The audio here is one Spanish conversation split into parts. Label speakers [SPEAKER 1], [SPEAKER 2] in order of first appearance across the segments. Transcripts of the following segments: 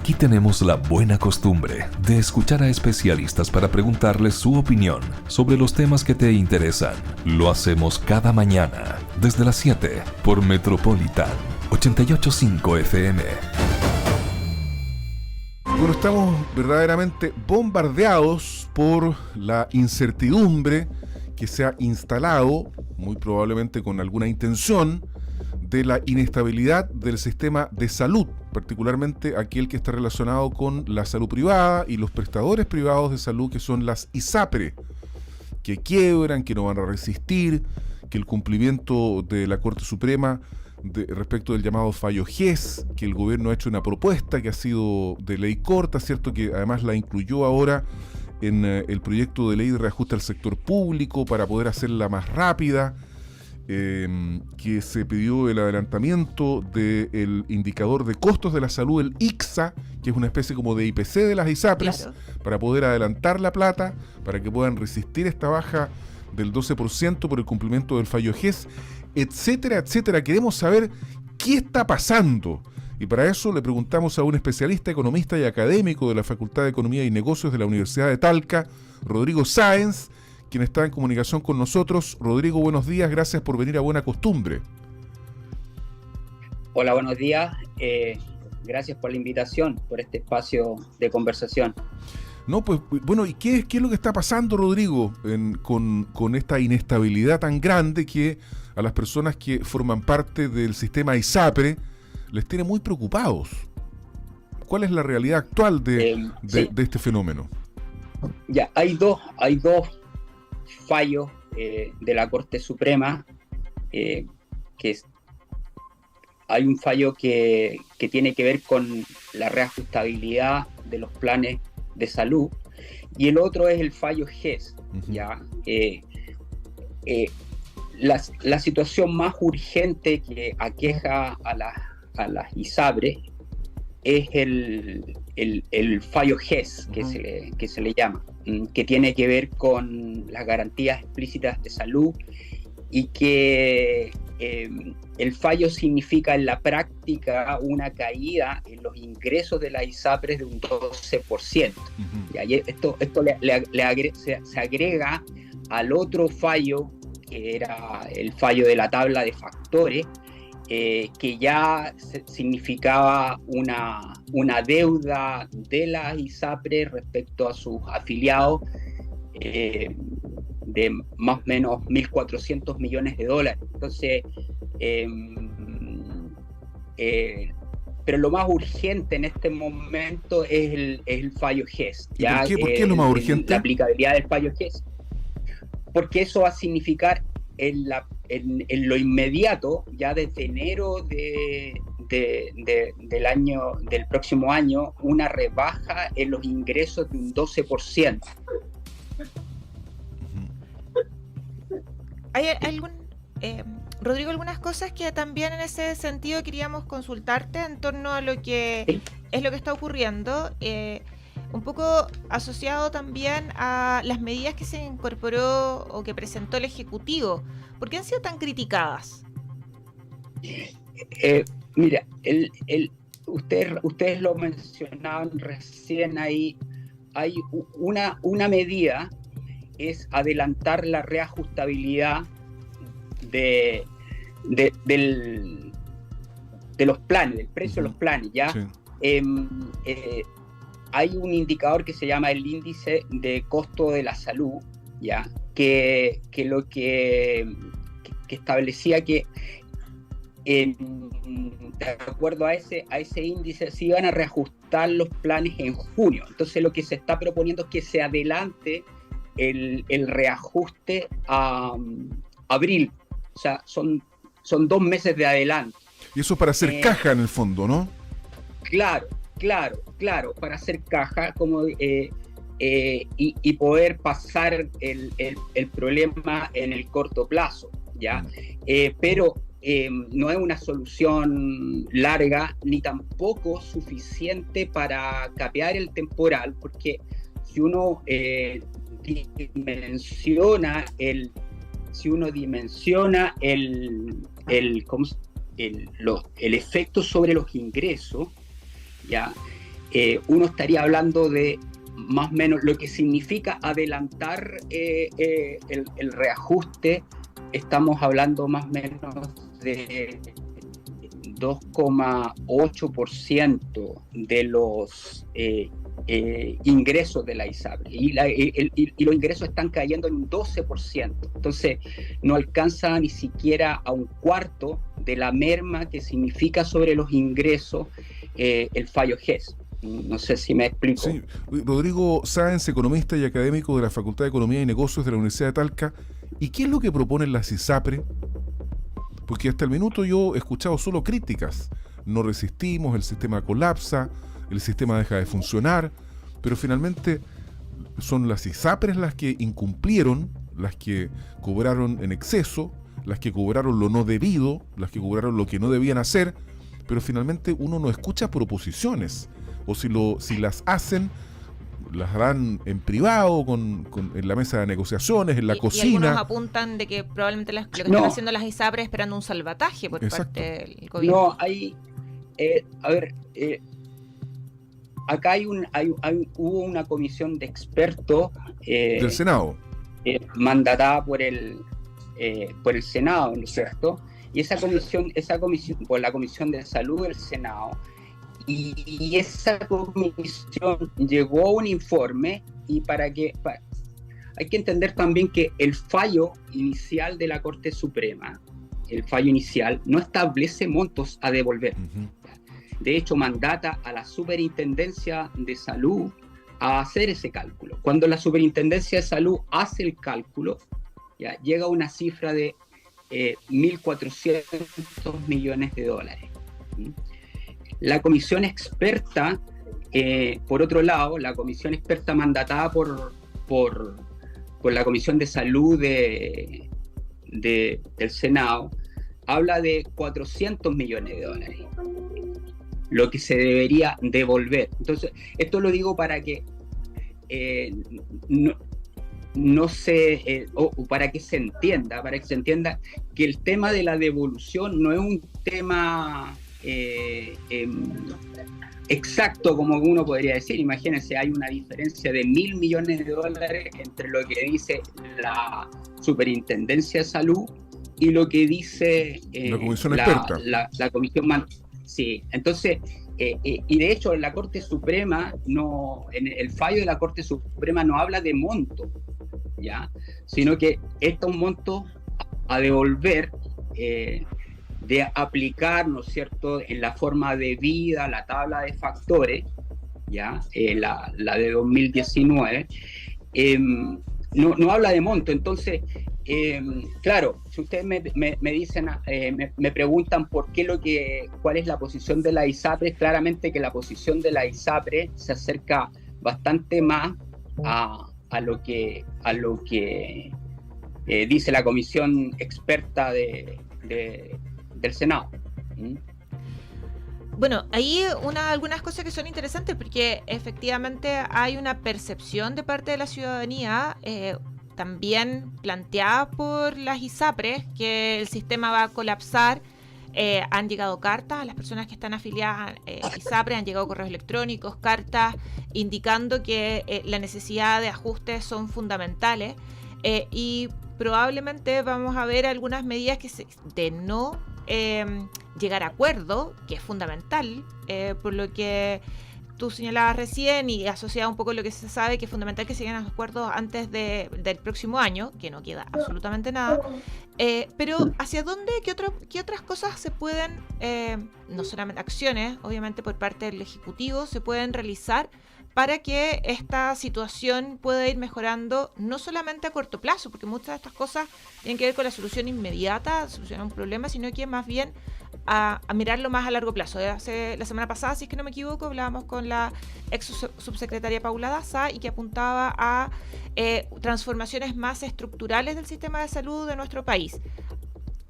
[SPEAKER 1] Aquí tenemos la buena costumbre de escuchar a especialistas para preguntarles su opinión sobre los temas que te interesan. Lo hacemos cada mañana, desde las 7, por Metropolitan 88.5 FM.
[SPEAKER 2] Bueno, estamos verdaderamente bombardeados por la incertidumbre que se ha instalado, muy probablemente con alguna intención, de la inestabilidad del sistema de salud, particularmente aquel que está relacionado con la salud privada y los prestadores privados de salud, que son las ISAPRE, que quiebran, que no van a resistir, que el cumplimiento de la Corte Suprema respecto del llamado fallo GES, que el gobierno ha hecho una propuesta que ha sido de ley corta, ¿cierto?, que además la incluyó ahora en el proyecto de ley de reajuste al sector público para poder hacerla más rápida, que se pidió el adelantamiento del indicador de costos de la salud, el ICSA, que es una especie como de IPC de las ISAPRES, claro, para poder adelantar la plata, para que puedan resistir esta baja del 12% por el cumplimiento del fallo GES, etcétera, etcétera. Queremos saber qué está pasando. Y para eso le preguntamos a un especialista, economista y académico de la Facultad de Economía y Negocios de la Universidad de Talca, Rodrigo Sáenz, quien está en comunicación con nosotros. Rodrigo, buenos días, gracias por venir a Buena Costumbre.
[SPEAKER 3] Hola, buenos días. Gracias por la invitación, por este espacio de conversación.
[SPEAKER 2] No, pues bueno, ¿y qué es lo que está pasando, Rodrigo, con esta inestabilidad tan grande que a las personas que forman parte del sistema ISAPRE les tiene muy preocupados? ¿Cuál es la realidad actual de este fenómeno?
[SPEAKER 3] Ya, hay dos fallos de la Corte Suprema, hay un fallo que tiene que ver con la reajustabilidad de los planes de salud, y el otro es el fallo GES. Uh-huh. ¿Ya? La situación más urgente que aqueja a las ISAPRE es el fallo GES, uh-huh, que se le llama, que tiene que ver con las garantías explícitas de salud, y que el fallo significa en la práctica una caída en los ingresos de las ISAPRES de un 12%. Uh-huh. Y esto se agrega al otro fallo, que era el fallo de la tabla de factores, que ya significaba una deuda de las ISAPRES respecto a sus afiliados de más o menos 1.400 millones de dólares. Entonces, pero lo más urgente en este momento es el fallo GES. ¿Ya?
[SPEAKER 2] ¿Por qué es lo más urgente?
[SPEAKER 3] La aplicabilidad del fallo GES. Porque eso va a significar en lo inmediato, ya desde enero del próximo año, una rebaja en los ingresos de un 12%.
[SPEAKER 4] ¿Hay Rodrigo, algunas cosas que también en ese sentido queríamos consultarte en torno a lo que es lo que está ocurriendo, un poco asociado también a las medidas que se incorporó o que presentó el Ejecutivo? ¿Por qué han sido tan criticadas?
[SPEAKER 3] Mira, ustedes lo mencionaban recién ahí. Hay una medida, es adelantar la reajustabilidad de los planes, del precio de los planes, ¿ya? Sí. Hay un indicador que se llama el índice de costo de la salud, ¿ya? Que establecía que de acuerdo a ese índice se iban a reajustar los planes en junio. Entonces lo que se está proponiendo es que se adelante el reajuste a abril. O sea, son 2 meses de adelanto.
[SPEAKER 2] Y eso para hacer caja en el fondo, ¿no?
[SPEAKER 3] Claro, para hacer caja y poder pasar el problema en el corto plazo, ¿ya? Pero no es una solución larga ni tampoco suficiente para capear el temporal, porque si uno dimensiona el efecto sobre los ingresos, ¿ya? uno estaría hablando de más o menos lo que significa adelantar el reajuste. Estamos hablando más o menos de 2,8% de los ingresos de la ISAPRE, y los ingresos están cayendo en un 12%, entonces no alcanza ni siquiera a un cuarto de la merma que significa sobre los ingresos el fallo GES. No sé si me explico.
[SPEAKER 2] Sí. Rodrigo Sáenz, economista y académico de la Facultad de Economía y Negocios de la Universidad de Talca. ¿Y qué es lo que proponen las ISAPRE? Porque hasta el minuto yo he escuchado solo críticas. No resistimos, el sistema colapsa, el sistema deja de funcionar, pero finalmente son las ISAPRES las que incumplieron, las que cobraron en exceso, las que cobraron lo no debido, las que cobraron lo que no debían hacer, pero finalmente uno no escucha proposiciones, o si las hacen, las harán en privado, en la mesa de negociaciones, en la cocina.
[SPEAKER 4] Y algunos apuntan de que probablemente lo que están haciendo las ISAPRES esperando un salvataje por parte del gobierno.
[SPEAKER 3] No, hay... a ver... acá hubo una comisión de expertos
[SPEAKER 2] del Senado,
[SPEAKER 3] mandatada por el Senado, ¿no es cierto? Y esa comisión por la Comisión de Salud del Senado, y esa comisión llegó a un informe, y hay que entender también que el fallo inicial de la Corte Suprema, el fallo inicial, no establece montos a devolver. Uh-huh. De hecho, mandata a la Superintendencia de Salud a hacer ese cálculo. Cuando la Superintendencia de Salud hace el cálculo, ya llega a una cifra de 1.400 millones de dólares. La comisión experta, por otro lado, la comisión experta mandatada por la Comisión de Salud del Senado, habla de 400 millones de dólares. Lo que se debería devolver. Entonces, esto lo digo para que para que se entienda que el tema de la devolución no es un tema exacto, como uno podría decir. Imagínense, hay una diferencia de 1.000 millones de dólares entre lo que dice la Superintendencia de Salud y lo que dice
[SPEAKER 2] la comisión experta.
[SPEAKER 3] La comisión. Sí, entonces, y de hecho la Corte Suprema en el fallo de la Corte Suprema no habla de monto, ¿ya? Sino que estos montos a devolver, de aplicar, ¿no es cierto?, en la forma de vida, la tabla de factores, ¿ya? La de 2019, no habla de monto. Entonces, claro, si ustedes me dicen, me preguntan cuál es la posición de la ISAPRE, claramente que la posición de la ISAPRE se acerca bastante más a lo que dice la comisión experta del Senado.
[SPEAKER 4] Bueno, ahí algunas cosas que son interesantes, porque efectivamente hay una percepción de parte de la ciudadanía, también planteada por las ISAPRES, que el sistema va a colapsar. Han llegado cartas a las personas que están afiliadas a ISAPRES, han llegado correos electrónicos, cartas indicando que la necesidad de ajustes son fundamentales, y probablemente vamos a ver algunas medidas de no llegar a acuerdo, que es fundamental, por lo que tú señalabas recién y asociado un poco lo que se sabe, que es fundamental que se lleguen a acuerdos antes del próximo año, que no queda absolutamente nada. Pero ¿hacia dónde? ¿Qué otras cosas se pueden, no solamente acciones, obviamente por parte del Ejecutivo, se pueden realizar para que esta situación pueda ir mejorando, no solamente a corto plazo, porque muchas de estas cosas tienen que ver con la solución inmediata, solucionar un problema, sino que más bien a mirarlo más a largo plazo? La semana pasada, si es que no me equivoco, hablábamos con la ex subsecretaria Paula Daza, y que apuntaba a transformaciones más estructurales del sistema de salud de nuestro país.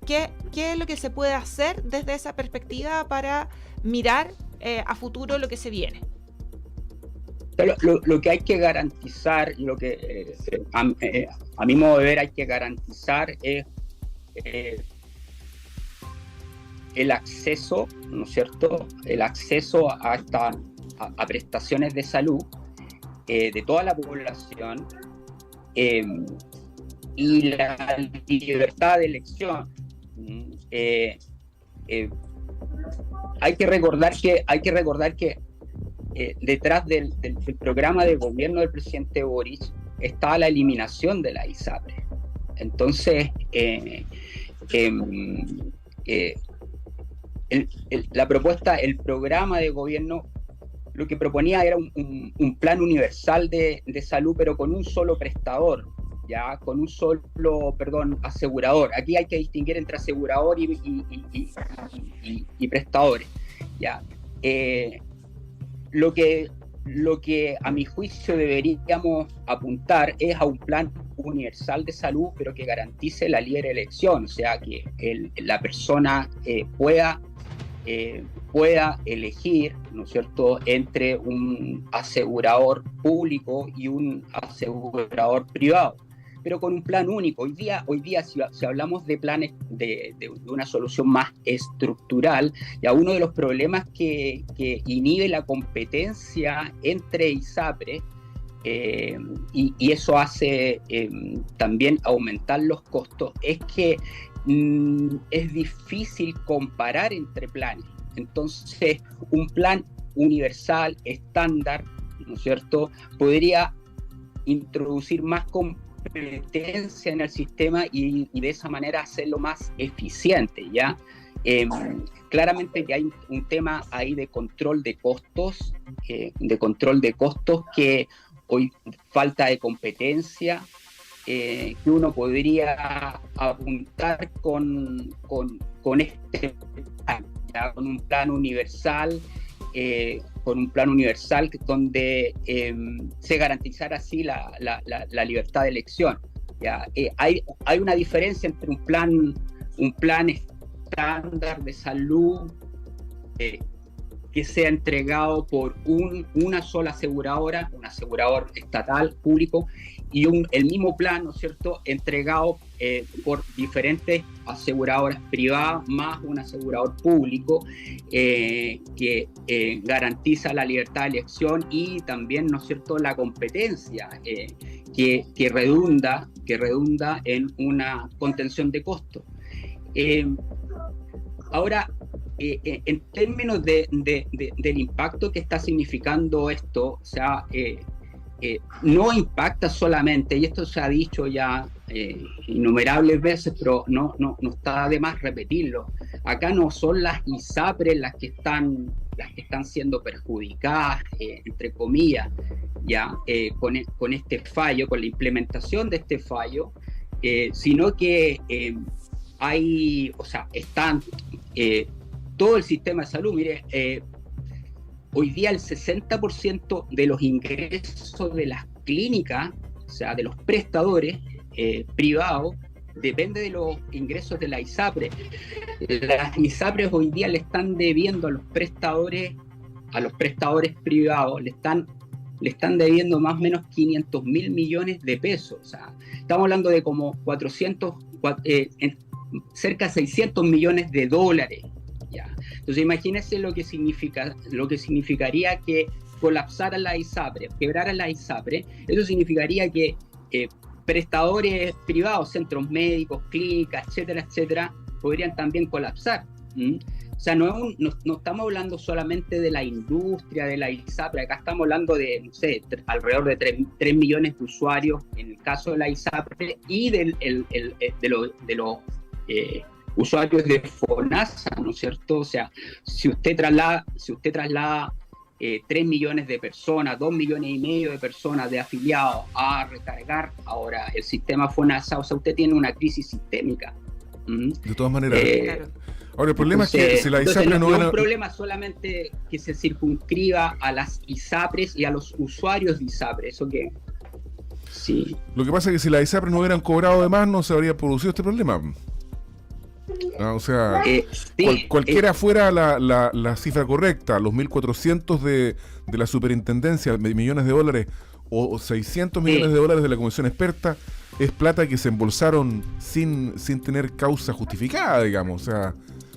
[SPEAKER 4] ¿Qué es lo que se puede hacer desde esa perspectiva para mirar a futuro lo que se viene?
[SPEAKER 3] Lo que hay que garantizar, lo que a mi modo de ver hay que garantizar es el acceso, ¿no es cierto?, el acceso a a prestaciones de salud de toda la población, y la libertad de elección. Hay que recordar que detrás del programa de gobierno del presidente Boric está la eliminación de la ISAPRE. Entonces, la propuesta, el programa de gobierno, lo que proponía era un plan universal de salud, pero con un solo prestador, ya, con un solo, asegurador. Aquí hay que distinguir entre asegurador y prestadores, ya. Lo que a mi juicio deberíamos apuntar es a un plan universal de salud, pero que garantice la libre elección, o sea, que la persona pueda elegir, ¿no es cierto?, entre un asegurador público y un asegurador privado, pero con un plan único. Hoy día si hablamos de planes de una solución más estructural, ya uno de los problemas que inhibe la competencia entre ISAPRE, y eso hace también aumentar los costos, es que es difícil comparar entre planes. Entonces, un plan universal, estándar, ¿no es cierto?, podría introducir más competencia en el sistema y de esa manera hacerlo más eficiente, ¿ya? Claramente que hay un tema ahí de control de costos, que hoy falta de competencia, que uno podría apuntar con este plan, ¿ya? Con un plan universal, donde se garantizara así la libertad de elección, ¿ya? Hay una diferencia entre un plan estándar de salud que sea entregado por una sola aseguradora, un asegurador estatal, público, y el mismo plan, ¿no es cierto?, entregado por diferentes aseguradoras privadas más un asegurador público que garantiza la libertad de elección y también, ¿no es cierto?, la competencia que redunda en una contención de costos. Ahora, en términos del impacto que está significando esto, o sea, no impacta solamente, y esto se ha dicho ya innumerables veces, pero no está de más repetirlo. Acá no son las ISAPRE las que están siendo perjudicadas, entre comillas, ya con este fallo, con la implementación de este fallo, sino que están todo el sistema de salud. Mire, hoy día el 60% de los ingresos de las clínicas, o sea, de los prestadores privados, depende de los ingresos de la ISAPRE. Las ISAPRES hoy día le están debiendo a los prestadores privados, le están debiendo más o menos 500.000 millones de pesos. O sea, estamos hablando de como cerca de 600 millones de dólares. ¿Ya? Entonces imagínense lo que significaría que colapsara la ISAPRE, quebrara la ISAPRE. Eso significaría que prestadores privados, centros médicos, clínicas, etcétera, podrían también colapsar. O sea, no estamos hablando solamente de la industria de la ISAPRE, acá estamos hablando de, no sé, alrededor de 3 millones de usuarios en el caso de la ISAPRE y de los usuarios de FONASA, ¿no es cierto? O sea, si usted traslada 3 millones de personas, 2 millones y medio de personas de afiliados a recargar ahora el sistema FONASA, o sea, usted tiene una crisis sistémica.
[SPEAKER 2] De todas maneras.
[SPEAKER 4] Claro.
[SPEAKER 2] Ahora, el problema es que si la ISAPRE
[SPEAKER 3] no es un problema solamente que se circunscriba a las ISAPRES y a los usuarios de ISAPRE, eso que sí.
[SPEAKER 2] Lo que pasa es que si las ISAPRES no hubieran cobrado de más, no se habría producido este problema. O sea, cualquiera fuera la cifra correcta, los 1.400 de la superintendencia, millones de dólares, o 600 millones de dólares de la comisión experta, es plata que se embolsaron sin tener causa justificada, digamos. O sea,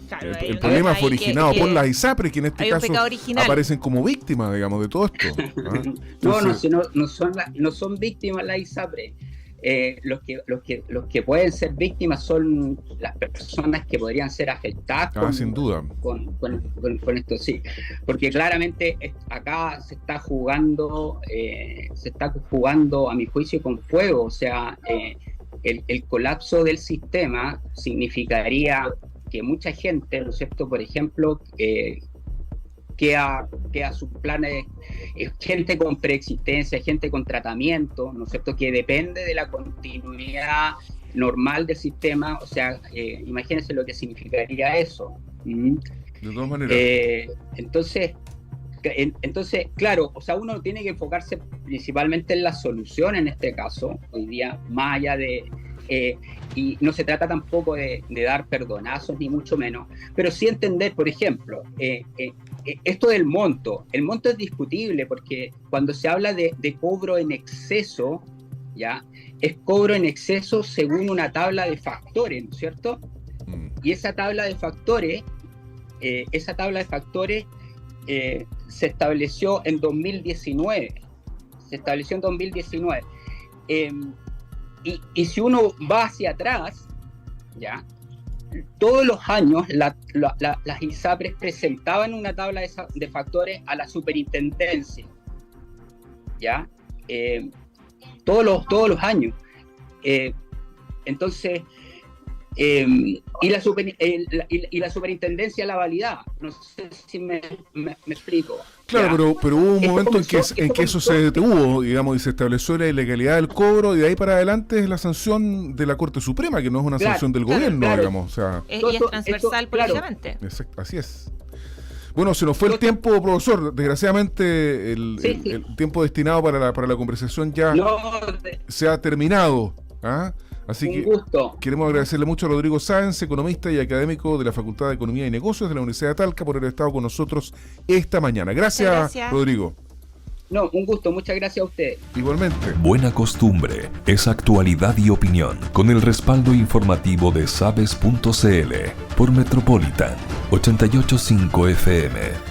[SPEAKER 4] Claro,
[SPEAKER 2] El problema fue originado por las ISAPRES, que en este
[SPEAKER 4] hay un
[SPEAKER 2] caso
[SPEAKER 4] pecado original.
[SPEAKER 2] aparecen como víctimas, digamos, de todo esto. ¿Ah?
[SPEAKER 3] No son víctimas las ISAPRES. Los que pueden ser víctimas son las personas que podrían ser afectadas
[SPEAKER 2] sin duda.
[SPEAKER 3] Con esto, sí, porque claramente acá se está jugando a mi juicio con fuego. O sea, el colapso del sistema significaría que mucha gente, ¿no es cierto? Por ejemplo, queda sus planes, gente con preexistencia, gente con tratamiento, ¿no es cierto?, que depende de la continuidad normal del sistema. O sea, imagínense lo que significaría eso.
[SPEAKER 2] De todas maneras.
[SPEAKER 3] Entonces, claro, o sea, uno tiene que enfocarse principalmente en la solución en este caso, hoy día, más allá de... y no se trata tampoco de dar perdonazos, ni mucho menos, pero sí entender, por ejemplo, esto del monto. El monto es discutible porque cuando se habla de cobro en exceso, ¿ya? Es cobro en exceso según una tabla de factores, ¿no es cierto? Y esa tabla de factores se estableció en 2019. Y si uno va hacia atrás, ¿ya? Todos los años las ISAPRES presentaban una tabla de factores a la superintendencia, ¿ya? Todos los años. Entonces, y la superintendencia la validaba. No sé si me explico.
[SPEAKER 2] Claro, pero hubo un momento en que eso se detuvo, digamos, y se estableció la ilegalidad del cobro, y de ahí para adelante es la sanción de la Corte Suprema, que no es una sanción del gobierno, digamos. O sea,
[SPEAKER 4] y es transversal políticamente.
[SPEAKER 2] Exacto, así es. Bueno, se nos fue el tiempo, profesor. Desgraciadamente, el tiempo destinado para la conversación ya se ha terminado. ¿Ah? Así que
[SPEAKER 3] gusto.
[SPEAKER 2] Queremos agradecerle mucho a Rodrigo Sáenz, economista y académico de la Facultad de Economía y Negocios de la Universidad de Talca, por haber estado con nosotros esta mañana. Gracias. Rodrigo.
[SPEAKER 3] No, un gusto. Muchas gracias a usted.
[SPEAKER 2] Igualmente.
[SPEAKER 1] Buena Costumbre es actualidad y opinión, con el respaldo informativo de sabes.cl por Metropolitan 88.5 FM.